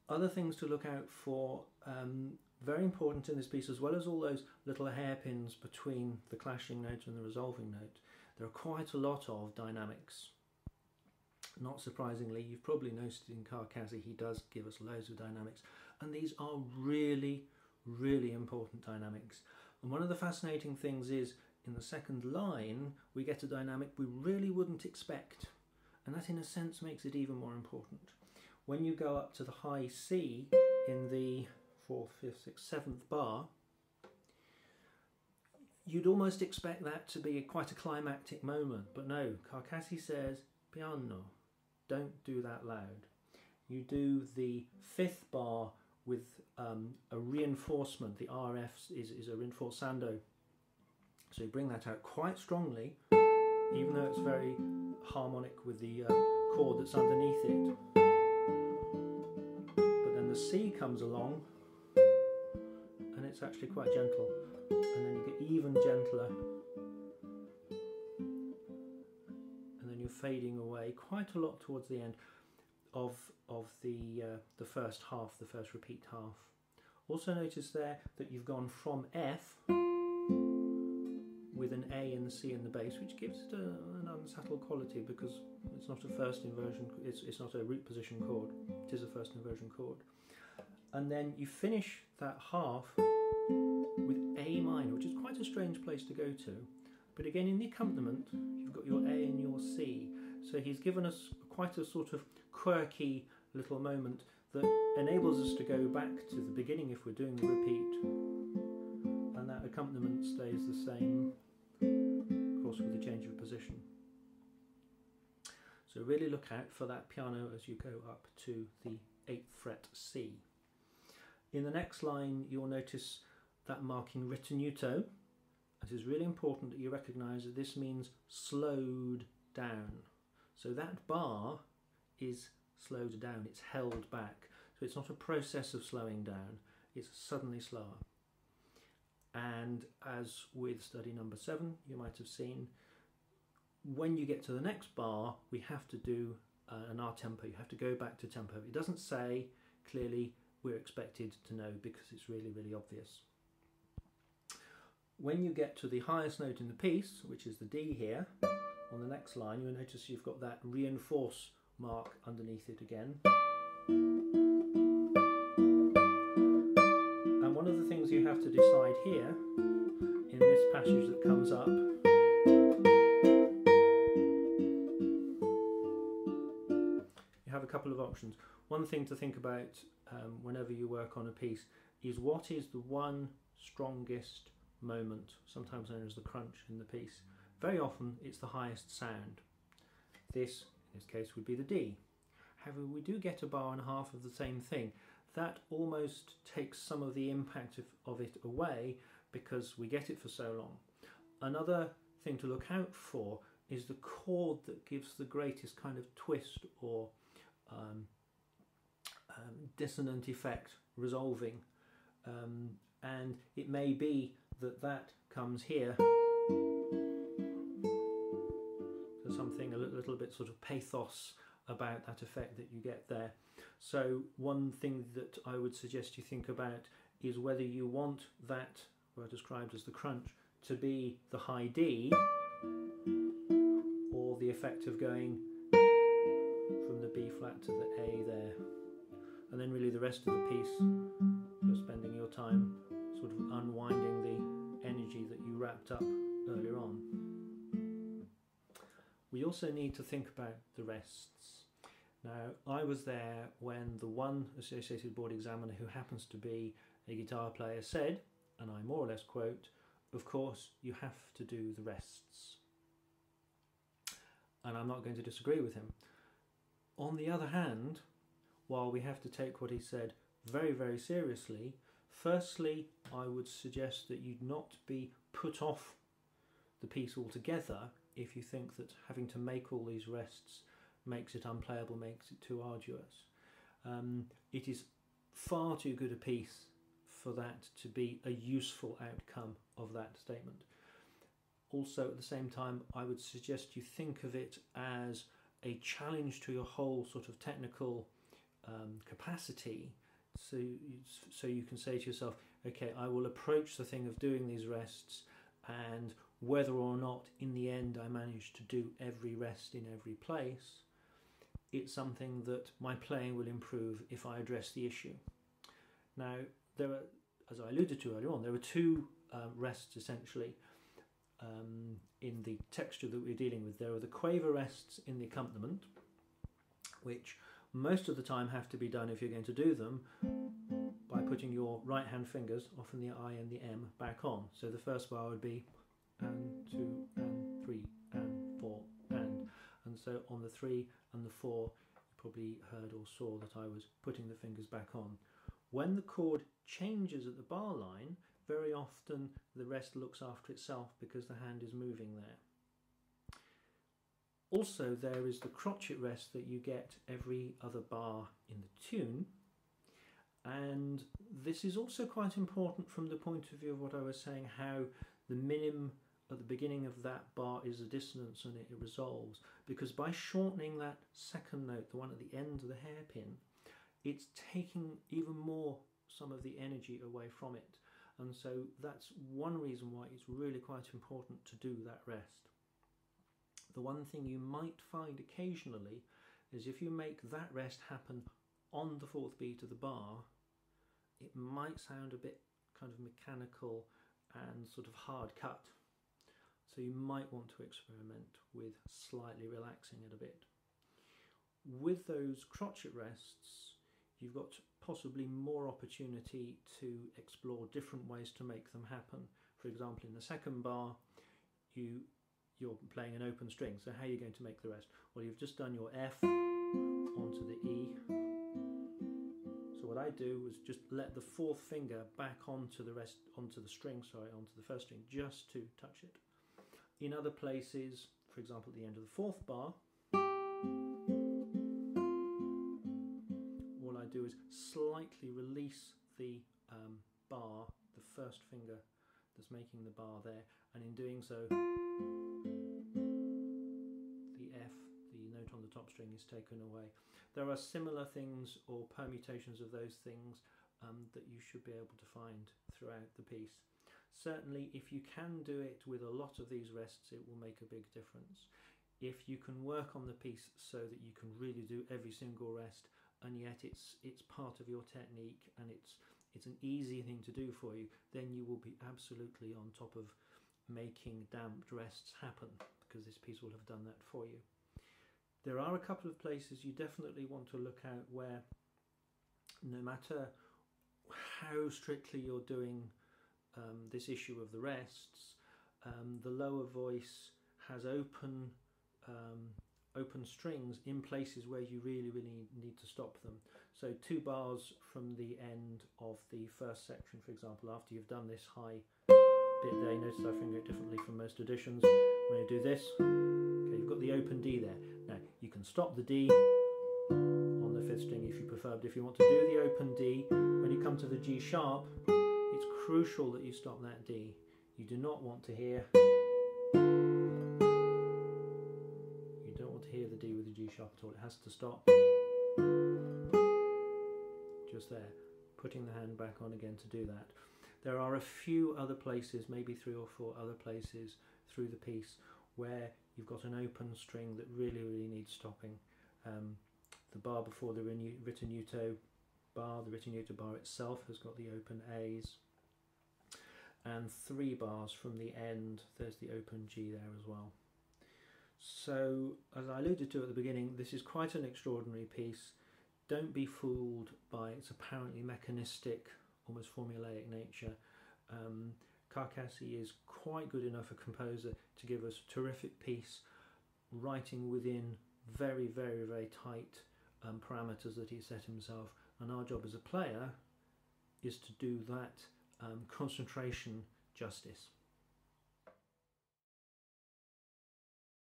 Other things to look out for, very important in this piece, as well as all those little hairpins between the clashing note and the resolving note, there are quite a lot of dynamics. Not surprisingly, you've probably noticed in Carcassi he does give us loads of dynamics, and these are really, really important dynamics. And one of the fascinating things is, in the second line, we get a dynamic we really wouldn't expect, and that in a sense makes it even more important. When you go up to the high C in the 4th, 5th, 6th, 7th bar, you'd almost expect that to be quite a climactic moment, but no, Carcassi says, piano, don't do that loud. You do the 5th bar with a reinforcement. The RF is a rinforzando, so you bring that out quite strongly, even though it's very harmonic with the chord that's underneath it. But then the C comes along and it's actually quite gentle, and then you get even gentler, and then you're fading away quite a lot towards the end of the first half, the first repeat half. Also notice there that you've gone from F with an A and the C in the bass, which gives it an unsubtle quality, because it's not a first inversion, it's not a root position chord, it is a first inversion chord. And then you finish that half with A minor, which is quite a strange place to go to, but again in the accompaniment you've got your A and your C, so he's given us quite a sort of quirky little moment that enables us to go back to the beginning if we're doing the repeat, and that accompaniment stays the same, of course, with the change of position. So really look out for that piano as you go up to the 8th fret C. In the next line you'll notice that marking ritenuto. It is really important that you recognise that this means slowed down. So that bar is slowed down, it's held back. So it's not a process of slowing down, it's suddenly slower. And as with study number 7, you might have seen, when you get to the next bar, we have to do an R tempo. You have to go back to tempo. It doesn't say clearly, we're expected to know, because it's really, really obvious. When you get to the highest note in the piece, which is the D here, on the next line, you'll notice you've got that reinforce mark underneath it again. And one of the things you have to decide here, in this passage that comes up, you have a couple of options. One thing to think about whenever you work on a piece is, what is the one strongest moment, sometimes known as the crunch, in the piece. Very often it's the highest sound. This, in this case, would be the D. However, we do get a bar and a half of the same thing. That almost takes some of the impact of it away, because we get it for so long. Another thing to look out for is the chord that gives the greatest kind of twist or dissonant effect, resolving, and it may be that that comes here. There's something a little bit sort of pathos about that effect that you get there. So one thing that I would suggest you think about is whether you want that, what I described as the crunch, to be the high D, or the effect of going from the B flat to the A there. And then really the rest of the piece, you're spending your time sort of unwinding the energy that you wrapped up earlier on. We also need to think about the rests. Now, I was there when the one Associated Board examiner, who happens to be a guitar player, said, and I more or less quote, "Of course you have to do the rests." And I'm not going to disagree with him. On the other hand, while we have to take what he said very, very seriously, firstly, I would suggest that you'd not be put off the piece altogether if you think that having to make all these rests makes it unplayable, makes it too arduous. It is far too good a piece for that to be a useful outcome of that statement. Also, at the same time, I would suggest you think of it as a challenge to your whole sort of technical capacity, so you can say to yourself, okay, I will approach the thing of doing these rests, and whether or not in the end I manage to do every rest in every place, it's something that my playing will improve if I address the issue. Now, there are, as I alluded to earlier on, there are two rests essentially in the texture that we're dealing with. There are the quaver rests in the accompaniment, which most of the time have to be done, if you're going to do them, by putting your right hand fingers, often the I and the M, back on. So the first bar would be and 2 and 3 and 4 and so on the 3 and the 4 you probably heard or saw that I was putting the fingers back on. When the chord changes at the bar line, very often the rest looks after itself because the hand is moving there. Also, there is the crotchet rest that you get every other bar in the tune, and this is also quite important from the point of view of what I was saying, how the minim at the beginning of that bar is a dissonance and it resolves, because by shortening that second note, the one at the end of the hairpin, it's taking even more some of the energy away from it, and so that's one reason why it's really quite important to do that rest. The one thing you might find occasionally is if you make that rest happen on the fourth beat of the bar, it might sound a bit kind of mechanical and sort of hard cut. So you might want to experiment with slightly relaxing it a bit. With those crotchet rests, you've got possibly more opportunity to explore different ways to make them happen. For example, in the second bar, you're playing an open string, so how are you going to make the rest? Well, you've just done your F onto the E. So what I do was just let the fourth finger back onto the string, onto the first string, just to touch it. In other places, for example, at the end of the fourth bar, all I do is slightly release the bar, the first finger that's making the bar there, and in doing so, top string is taken away. There are similar things or permutations of those things that you should be able to find throughout the piece. Certainly, if you can do it with a lot of these rests, it will make a big difference. If you can work on the piece so that you can really do every single rest, and yet it's part of your technique and it's an easy thing to do for you, then you will be absolutely on top of making damped rests happen, because this piece will have done that for you. There are a couple of places you definitely want to look at where, no matter how strictly you're doing this issue of the rests, the lower voice has open strings in places where you really need to stop them. So 2 bars from the end of the first section, for example, after you've done this high bit there, you notice I finger it differently from most editions. When you do this, okay, you've got the open D there. Now you can stop the D on the 5th string if you prefer, but if you want to do the open D, when you come to the G sharp, it's crucial that you stop that D. You do not want to hear the D with the G sharp at all. It has to stop just there, putting the hand back on again to do that. There are a few other places, maybe 3 or 4 other places through the piece where you've got an open string that really needs stopping. The bar before the ritenuto bar, the ritenuto bar itself has got the open A's, and 3 bars from the end there's the open G there as well. So, as I alluded to at the beginning, this is quite an extraordinary piece. Don't be fooled by its apparently mechanistic, almost formulaic nature. Carcassi is quite good enough a composer to give us a terrific piece, writing within very tight parameters that he set himself, and our job as a player is to do that concentration justice.